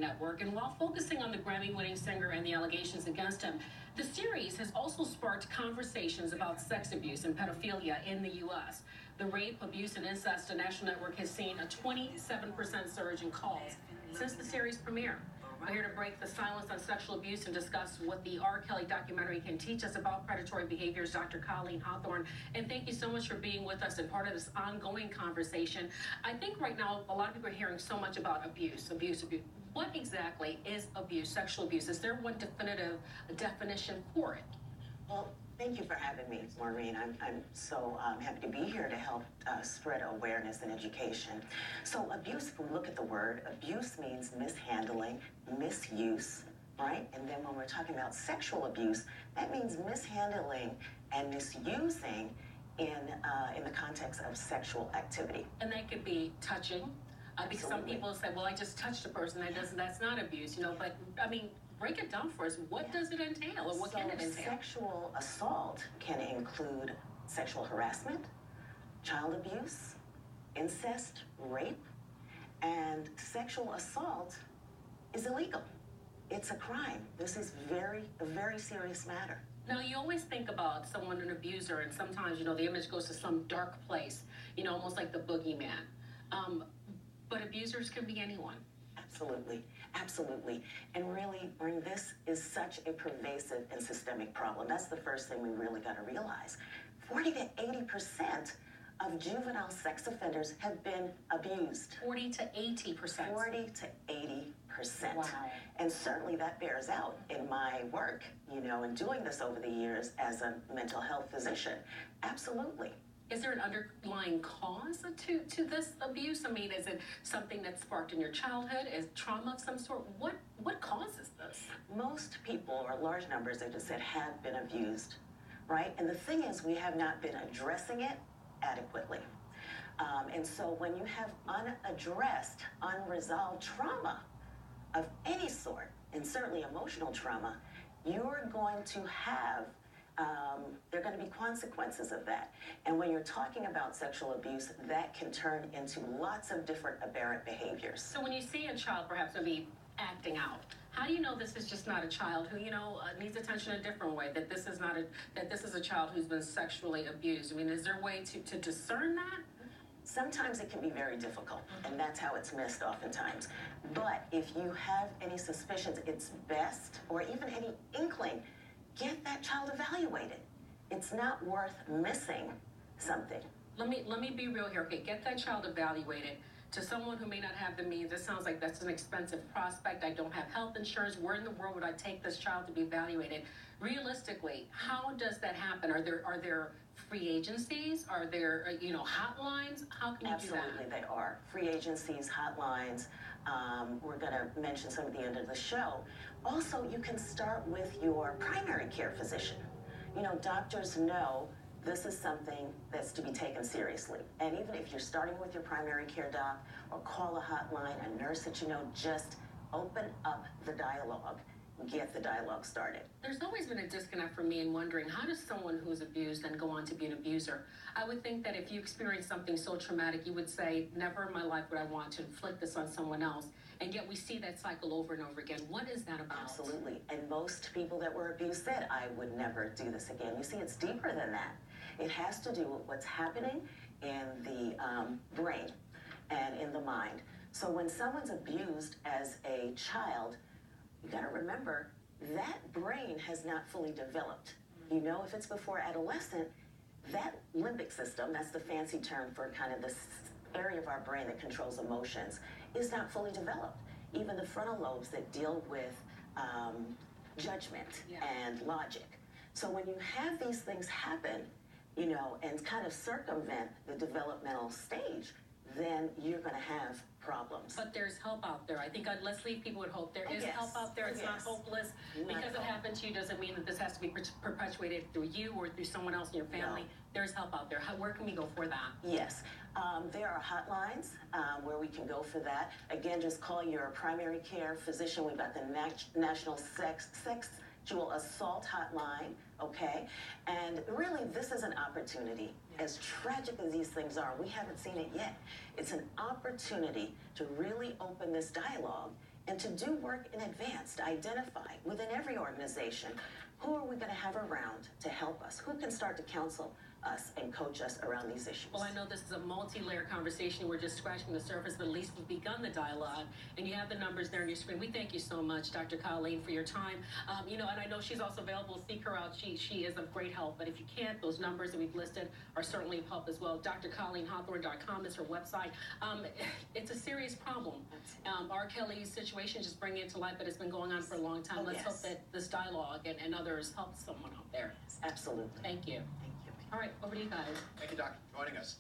network. And while focusing on the Grammy-winning singer and the allegations against him, the series has also sparked conversations about sex abuse and pedophilia in the U.S. The rape, abuse, and incest national network has seen a 27% surge in calls since the series premiere. We're here to break the silence on sexual abuse and discuss what the R. Kelly documentary can teach us about predatory behaviors. Dr. Colleen Hawthorne, and thank you so much for being with us and part of this ongoing conversation. I think right now a lot of people are hearing so much about abuse. What exactly is abuse, sexual abuse? Is there one definitive definition for it? Well, thank you for having me, Maureen. I'm so happy to be here to help spread awareness and education. So abuse, if we look at the word, abuse means mishandling, misuse, right? And then when we're talking about sexual abuse, that means mishandling and misusing in the context of sexual activity. And that could be touching. Because some people say, well, I just touched a person. That's not abuse, but I mean, break it down for us. What does it entail, or what can it entail? Sexual assault can include sexual harassment, child abuse, incest, rape, and sexual assault is illegal. It's a crime. This is a very serious matter. Now, you always think about someone, an abuser, and sometimes, the image goes to some dark place, almost like the boogeyman. But abusers can be anyone. Absolutely, absolutely. And really, this is such a pervasive and systemic problem. That's the first thing we really got to realize. 40 to 80% of juvenile sex offenders have been abused. 40 to 80%. 40 to 80%. Wow. And certainly that bears out in my work, and doing this over the years as a mental health physician. Absolutely. Is there an underlying cause to this abuse? I mean, is it something that sparked in your childhood? Is trauma of some sort? What causes this? Most people, or large numbers, I just said, have been abused, right? And the thing is, we have not been addressing it adequately. And so when you have unaddressed, unresolved trauma of any sort, and certainly emotional trauma, you're going to have there are going to be consequences of that. And when you're talking about sexual abuse, that can turn into lots of different aberrant behaviors. So when you see a child perhaps maybe acting out, how do you know this is just not a child who, needs attention a different way, that this is a child who's been sexually abused? I mean, is there a way to discern that? Sometimes it can be very difficult, and that's how it's missed oftentimes. But if you have any suspicions, it's best, or even any inkling, get that child evaluated. It's not worth missing something. Let me be real here. Okay, get that child evaluated. To someone who may not have the means, it sounds like that's an expensive prospect. I don't have health insurance. Where in the world would I take this child to be evaluated? Realistically, how does that happen? Are there free agencies? Are there hotlines? How can you do that? Absolutely, they are. Free agencies, hotlines. We're going to mention some at the end of the show. Also, you can start with your primary care physician. Doctors know this is something that's to be taken seriously. And even if you're starting with your primary care doc, or call a hotline, a nurse that just open up the dialogue. Get the dialogue started. There's always been a disconnect for me in wondering, how does someone who's abused then go on to be an abuser? I would think that if you experience something so traumatic, you would say, never in my life would I want to inflict this on someone else. And yet we see that cycle over and over again. What is that about? Absolutely. And most people that were abused said, I would never do this again. You see, it's deeper than that. It has to do with what's happening in the brain and in the mind. So when someone's abused as a child, you got to remember that brain has not fully developed. If it's before adolescent, that limbic system, that's the fancy term for kind of this area of our brain that controls emotions, is not fully developed. Even the frontal lobes that deal with judgment and logic. So when you have these things happen, and kind of circumvent the developmental stage, then you're going to have problems. But there's help out there. I think let's leave people with hope. There is help out there. It's not hopeless. Because it happened to you doesn't mean that this has to be perpetuated through you or through someone else in your family. No. There's help out there. Where can we go for that? Yes. There are hotlines where we can go for that. Again, just call your primary care physician. We've got the National Sexual Assault Hotline, okay? And really, this is an opportunity. As tragic as these things are, we haven't seen it yet. It's an opportunity to really open this dialogue and to do work in advance, to identify within every organization, who are we going to have around to help us? Who can start to counsel us and coach us around these issues? Well, I know this is a multi-layered conversation. We're just scratching the surface, but at least we've begun the dialogue, and you have the numbers there on your screen. We thank you so much, Dr. Colleen, for your time. And I know she's also available. Seek her out. She is of great help, but if you can't, those numbers that we've listed are certainly of help as well. DrColleenHawthorne.com is her website. It's a serious problem. R. Kelly's situation just bringing it to light, but it's been going on for a long time. Let's hope that this dialogue and others help someone out there. Absolutely. Thank you. Thank you. All right, over to you guys. Thank you, Doc, for joining us.